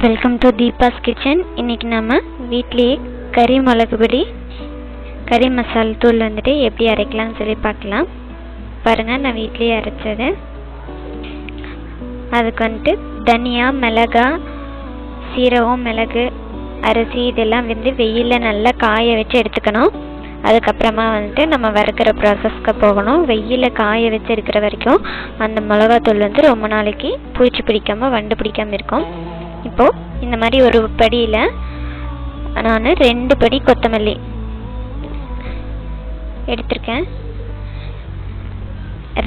Welcome to Deepa's kitchen. இன்றைக்கி நம்ம வீட்லேயே கறி மிளகு பொடி கறி மசாலா தூள் வந்துட்டு எப்படி அரைக்கலாம்னு சொல்லி பார்க்கலாம். பாருங்கள், நான் வீட்லேயே அரைச்சது. அதுக்கு வந்துட்டு தனியா, மிளகா, சீரகம், மிளகு, அரிசி இதெல்லாம் வந்து வெயிலில் நல்லா காய வச்சு எடுத்துக்கணும். அதுக்கப்புறமா வந்துட்டு நம்ம வறுக்கிற ப்ராசஸ்க்கு போகணும். வெயிலில் காய வச்சு எடுக்கிற வரைக்கும் அந்த மிளகாத்தூள் வந்து ரொம்ப நாளைக்கு பூச்சி பிடிக்காமல் வண்டு பிடிக்காமல் இருக்கும். இப்போது இந்த மாதிரி ஒரு படியில் நான் 2 படி கொத்தமல்லி எடுத்திருக்கேன்.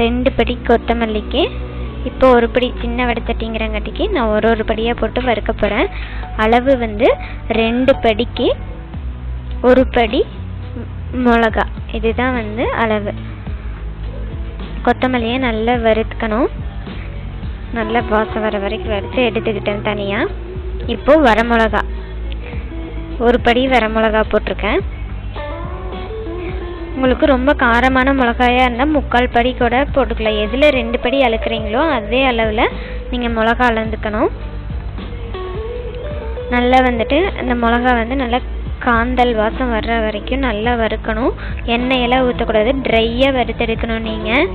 2 படி கொத்தமல்லிக்கு இப்போ ஒரு படி சின்ன வடச்சட்டிங்கிறங்காட்டிக்கு நான் ஒரு படியாக போட்டு வறுக்க போகிறேன். அளவு வந்து 2 படிக்கு 1 படி மிளகா, இதுதான் வந்து அளவு. கொத்தமல்லியை நல்லா வறுத்துக்கணும். நல்லா வாசம் வர வரைக்கும் வறுத்து எடுத்துக்கிட்டேன் தனியாக. இப்போது வரமிளகா, 1 படி வரமிளகா போட்டிருக்கேன். உங்களுக்கு ரொம்ப காரமான மிளகாயாக இருந்தால் 3/4 படி கூட போட்டுக்கலாம். எதில் 2 படி அளக்குறீங்களோ அதே அளவில் நீங்கள் மிளகா அளந்துக்கணும். நல்லா வந்துட்டு அந்த மிளகா வந்து நல்லா காந்தல் வாசம் வர்ற வரைக்கும் நல்லா வறுக்கணும். எண்ணெயெல்லாம் ஊற்றக்கூடாது, ட்ரையாக வறுத்தெடுக்கணும். நீங்கள்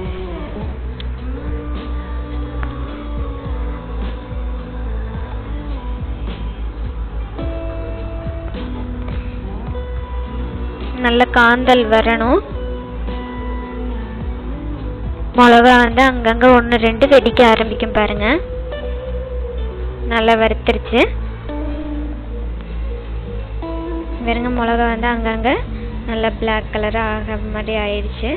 நல்ல காந்தல் வரணும். மிளகா வந்து அங்கங்கே 1-2 வெடிக்க ஆரம்பிக்கும் பாருங்க. நல்லா வறுத்துருச்சு வெறுங்க. மிளகா வந்து அங்கங்கே நல்லா பிளாக் கலராக ஆகிற மாதிரி ஆயிடுச்சு.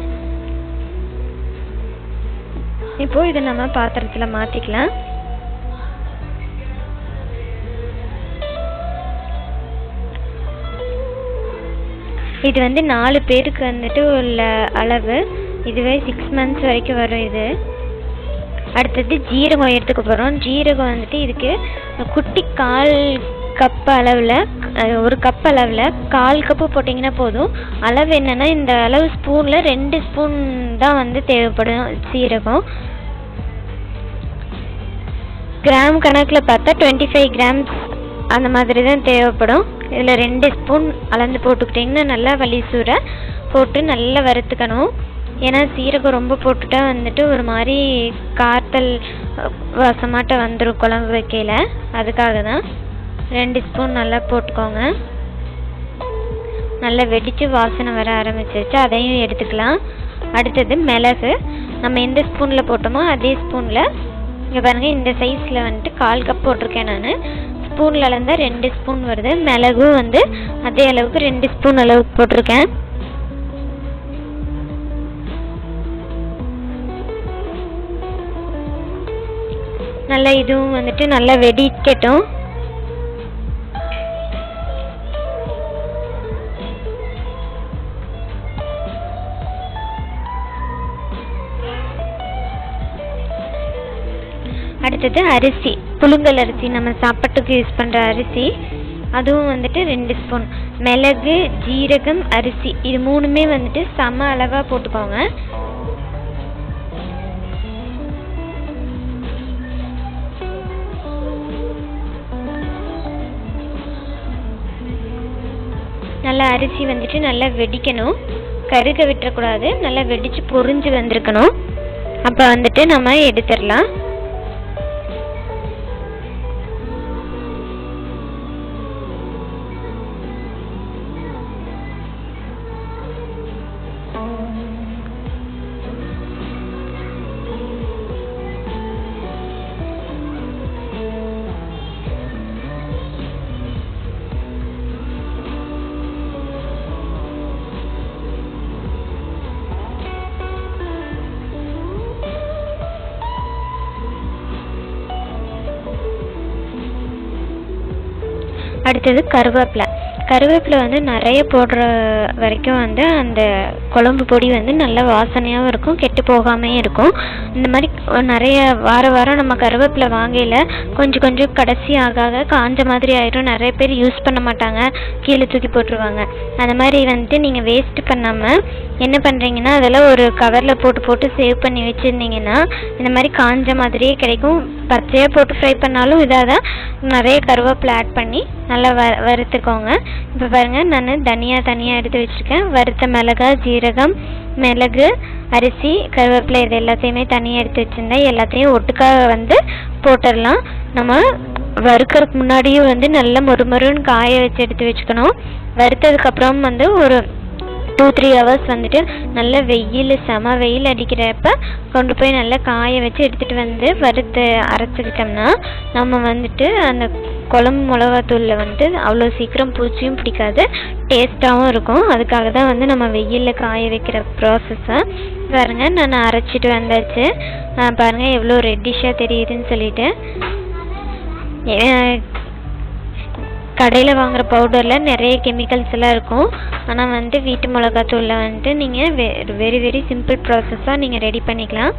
இப்போ இதை நம்ம பாத்திரத்தில் மாற்றிக்கலாம். இது வந்து 4 பேருக்கு வந்துட்டு உள்ள அளவு. இதுவே 6 months வரைக்கும் வரும் இது. அடுத்தது ஜீரகம் எடுத்துக்க போகிறோம். ஜீரகம் வந்துட்டு இதுக்கு குட்டி 1/4 கப் அளவில், 1 கப் அளவில் 1/4 கப்பு போட்டிங்கன்னா போதும். அளவு என்னென்னா இந்த அளவு ஸ்பூனில் 2 ஸ்பூன் தான் வந்து தேவைப்படும் சீரகம். கிராம் கணக்கில் பார்த்தா 25 grams அந்த மாதிரி தான் தேவைப்படும். இதில் 2 ஸ்பூன் அளந்து போட்டுக்கிட்டிங்கன்னா நல்லா வலி சூற போட்டு நல்லா வறுத்துக்கணும். ஏன்னா சீரகம் ரொம்ப போட்டுட்டா வந்துட்டு ஒரு மாதிரி காத்தல் வாசமாட்ட வந்துடும் குழம்பு வைக்கையில். அதுக்காக தான் 2 ஸ்பூன் நல்லா போட்டுக்கோங்க. நல்லா வெடித்து வாசனை வர ஆரம்பிச்சிருச்சு, அதையும் எடுத்துக்கலாம். அடுத்தது மிளகு, நம்ம எந்த ஸ்பூனில் போட்டோமோ அதே ஸ்பூனில் இங்கே பாருங்கள், இந்த சைஸில் வந்துட்டு 1/4 கப் போட்டிருக்கேன் நான். ஸ்பூனில் அளந்தால் 2 ஸ்பூன் வருது. மிளகும் வந்து அதே அளவுக்கு 2 ஸ்பூன் அளவுக்கு போட்டிருக்கேன். நல்லா இதுவும் வந்துட்டு நல்லா வெடிக்கட்டும். அடுத்தது அரிசி, புழுங்கல் அரிசி, நம்ம சாப்பாட்டுக்கு யூஸ் பண்ணுற அரிசி, அதுவும் வந்துட்டு 2 ஸ்பூன். மிளகு, ஜீரகம், அரிசி இது 3மே வந்துட்டு சம அளவாக போட்டுக்கோங்க. நல்லா அரிசி வந்துட்டு நல்லா வெடிக்கணும், கருக விட்டுறக்கூடாது. நல்லா வெடித்து பொரிஞ்சு வந்திருக்கணும். அப்போ வந்துட்டு நம்ம எடுத்துடலாம். அடுத்தது கருவேப்பிலை. கருவேப்பிலை வந்து நிறைய போடுற வரைக்கும் வந்து அந்த குழம்பு பொடி வந்து நல்ல வாசனையாகவும் இருக்கும், கெட்டு போகாமையும் இருக்கும். இந்த மாதிரி நிறைய வாரம் நம்ம கருவேப்பிலை வாங்கையில் கொஞ்சம் கடைசி ஆக காஞ்ச மாதிரி ஆயிடும். நிறைய பேர் யூஸ் பண்ண மாட்டாங்க, கீழே தூக்கி போட்டுருவாங்க. அந்த மாதிரி வந்துட்டு நீங்கள் வேஸ்ட் பண்ணாமல் என்ன பண்ணுறீங்கன்னா அதில் ஒரு கவரில் போட்டு சேவ் பண்ணி வச்சுருந்தீங்கன்னா இந்த மாதிரி காஞ்ச மாதிரியே கிடைக்கும். பச்சையாக போட்டு ஃப்ரை பண்ணாலும் இதாக தான் நிறைய கருவேப்பிலை ஆட் பண்ணி நல்லா வறுத்துக்கோங்க. இப்போ பாருங்கள், நான் தனியாக எடுத்து வச்சுருக்கேன். வறுத்த மிளகாய், ஜீரகம், மிளகு, அரிசி, கருவேப்பிலை இது எல்லாத்தையுமே தனியாக எடுத்து வச்சுருந்தேன். எல்லாத்தையும் ஒட்டுக்காக வந்து போட்டுடலாம். நம்ம வறுக்கிறதுக்கு முன்னாடியும் வந்து நல்லா மொறுமொறுன்னு காய வச்சு எடுத்து வச்சுக்கணும். வறுத்ததுக்கப்புறம் வந்து ஒரு 2-3 ஹவர்ஸ் வந்துட்டு நல்ல செம வெயில் அடிக்கிறப்ப கொண்டு போய் நல்லா காய வச்சு எடுத்துகிட்டு வந்து வறுத்து அரைச்சிக்கிட்டோம்னா நம்ம வந்துட்டு அந்த குழம்பு மிளகாத்தூளில் வந்து அவ்வளோ சீக்கிரம் பூச்சியும் பிடிக்காது, டேஸ்ட்டாகவும் இருக்கும். அதுக்காக தான் வந்து நம்ம வெயிலில் காய வைக்கிற ப்ராசஸ்ஸை. பாருங்கள், நான் அரைச்சிட்டு வந்தாச்சு. பாருங்கள் எவ்வளோ ரெட்டிஷாக தெரியுதுன்னு சொல்லிட்டு. கடையில் வாங்குகிற பவுடரில் நிறைய கெமிக்கல்ஸ் எல்லாம் இருக்கும். ஆனால் வீட்டு மிளகாத்தூளில் நீங்கள் வெரி சிம்பிள் ப்ராசஸாக நீங்கள் ரெடி பண்ணிக்கலாம்.